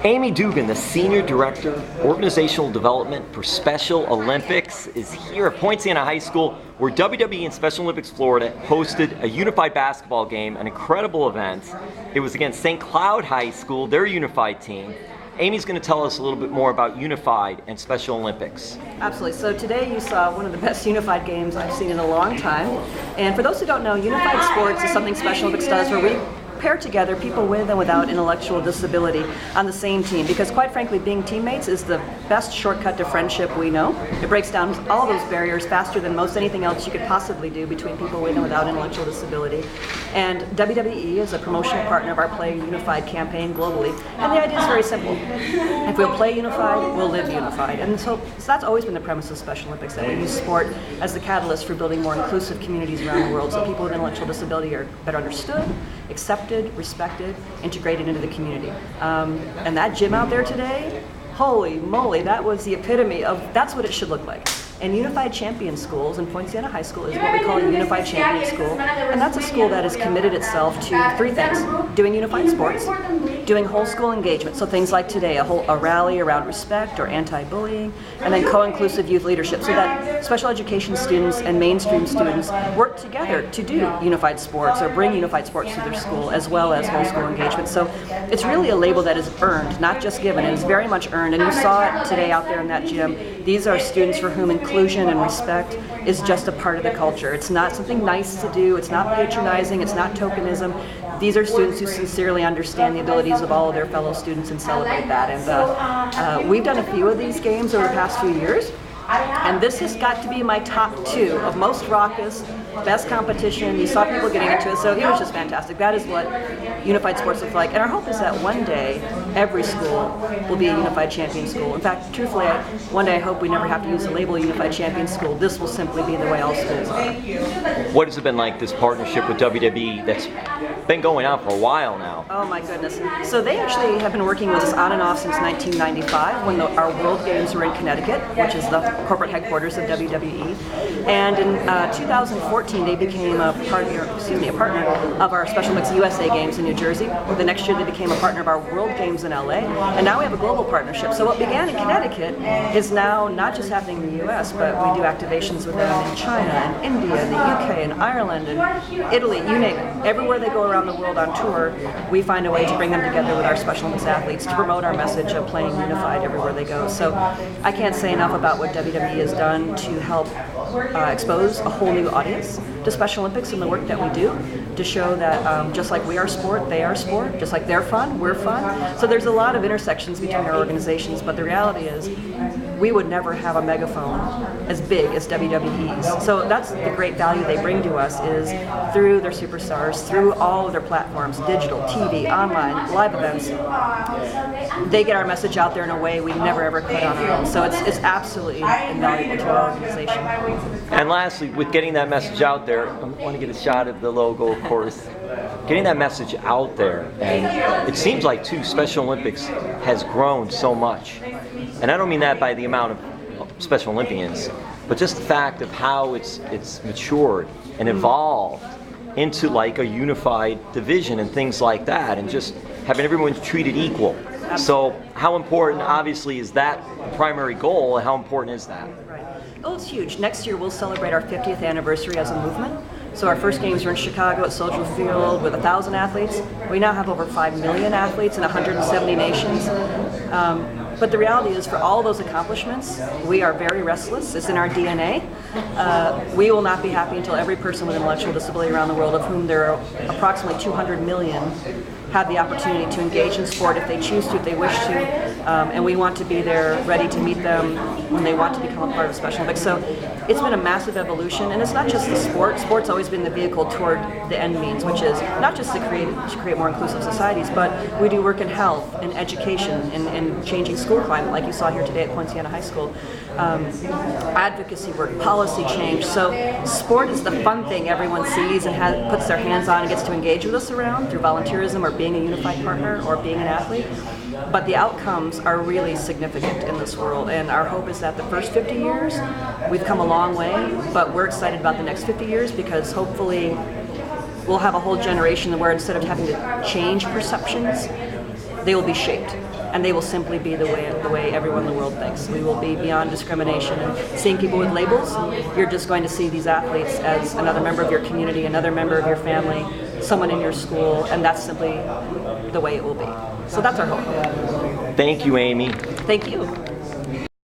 Amie Dugan, the Senior Director, Organizational Development for Special Olympics, is here at Poinciana High School, where WWE and Special Olympics Florida hosted a unified basketball game, an incredible event. It was against St. Cloud High School, their unified team. Amie's going to tell us a little bit more about Unified and Special Olympics. Absolutely. So today you saw one of the best unified games I've seen in a long time. And for those who don't know, unified sports is something Special Olympics does where we pair together people with and without intellectual disability on the same team, because quite frankly being teammates is the best shortcut to friendship we know. It breaks down all those barriers faster than most anything else you could possibly do between people with and without intellectual disability. And WWE is a promotional partner of our Play Unified campaign globally, and the idea is very simple. If we'll play unified, we'll live unified. And so that's always been the premise of Special Olympics, that we use sport as the catalyst for building more inclusive communities around the world so people with intellectual disability are better understood, accepted, respected, integrated into the community. And that gym out there today, holy moly, that was the epitome of, that's what it should look like. And Unified Champion Schools, and Poinciana High School is what we call a Unified Champion School. And that's a school that has committed itself to three things: doing unified sports, doing whole school engagement, so things like today, a rally around respect or anti-bullying, and then co-inclusive youth leadership, so that special education students and mainstream students work together to do unified sports or bring unified sports to their school, as well as whole school engagement. So it's really a label that is earned, not just given. It is very much earned, and you saw it today out there in that gym. These are students for whom inclusion and respect is just a part of the culture. It's not something nice to do, it's not patronizing, it's not tokenism. These are students who sincerely understand the abilities of all of their fellow students and celebrate that. And we've done a few of these games over the past few years, and this has got to be my top two of most raucous, best competition. You saw people getting into it, so it was just fantastic. That is what unified sports look like. And our hope is that one day, every school will be a unified champion school. In fact, truthfully, one day I hope we never have to use the label unified champion school. This will simply be the way all schools are. What has it been like, this partnership with WWE that's been going on for a while now? Oh my goodness. So they actually have been working with us on and off since 1995 when our World Games were in Connecticut, which is the corporate headquarters of WWE. And in 2014 they became a partner of our Special Olympics USA Games in New Jersey. The next year they became a partner of our World Games in LA. And now we have a global partnership. So what began in Connecticut is now not just happening in the US, but we do activations with them in China and India and the UK and Ireland and Italy, you name it. Everywhere they go around the world on tour, we find a way to bring them together with our Special Olympics athletes to promote our message of playing unified everywhere they go. So I can't say enough about what WWE has done to help expose a whole new audience to Special Olympics and the work that we do, to show that just like we are sport, they are sport, just like they're fun, we're fun. So there's a lot of intersections between our organizations, but the reality is we would never have a megaphone as big as WWE's. So that's the great value they bring to us, is through their superstars, through all of their platforms, digital, TV, online, live events, they get our message out there in a way we never ever could on our own. So it's absolutely invaluable to our organization. And lastly, with getting that message out there, I want to get a shot of the logo, of course. Getting that message out there, and it seems like too, Special Olympics has grown so much. And I don't mean that by the amount of Special Olympians, but just the fact of how it's matured and evolved into like a unified division and things like that, and just having everyone treated equal. So how important, obviously, is that primary goal, and how important is that? Right. Oh, it's huge. Next year we'll celebrate our 50th anniversary as a movement. So our first games were in Chicago at Soldier Field with 1,000 athletes. We now have over 5 million athletes in 170 nations. But the reality is, for all those accomplishments, we are very restless. It's in our DNA. We will not be happy until every person with intellectual disability around the world, of whom there are approximately 200 million, have the opportunity to engage in sport if they choose to, if they wish to, and we want to be there ready to meet them when they want to become a part of Special Olympics. So it's been a massive evolution, and it's not just the sport. Sport's always been the vehicle toward the end means, which is not just to create more inclusive societies, but we do work in health and education and changing school climate, like you saw here today at Poinciana High School. Advocacy work, policy change. So sport is the fun thing everyone sees and puts their hands on and gets to engage with us around through volunteerism or being a unified partner or being an athlete. But the outcomes are really significant in this world, and our hope is that the first 50 years, we've come a long way, but we're excited about the next 50 years because hopefully we'll have a whole generation where instead of having to change perceptions, they will be shaped. and they will simply be the way everyone in the world thinks. We will be beyond discrimination and seeing people with labels. You're just going to see these athletes as another member of your community, another member of your family, someone in your school, and that's simply the way it will be. So that's our hope. Thank you, Amie. Thank you.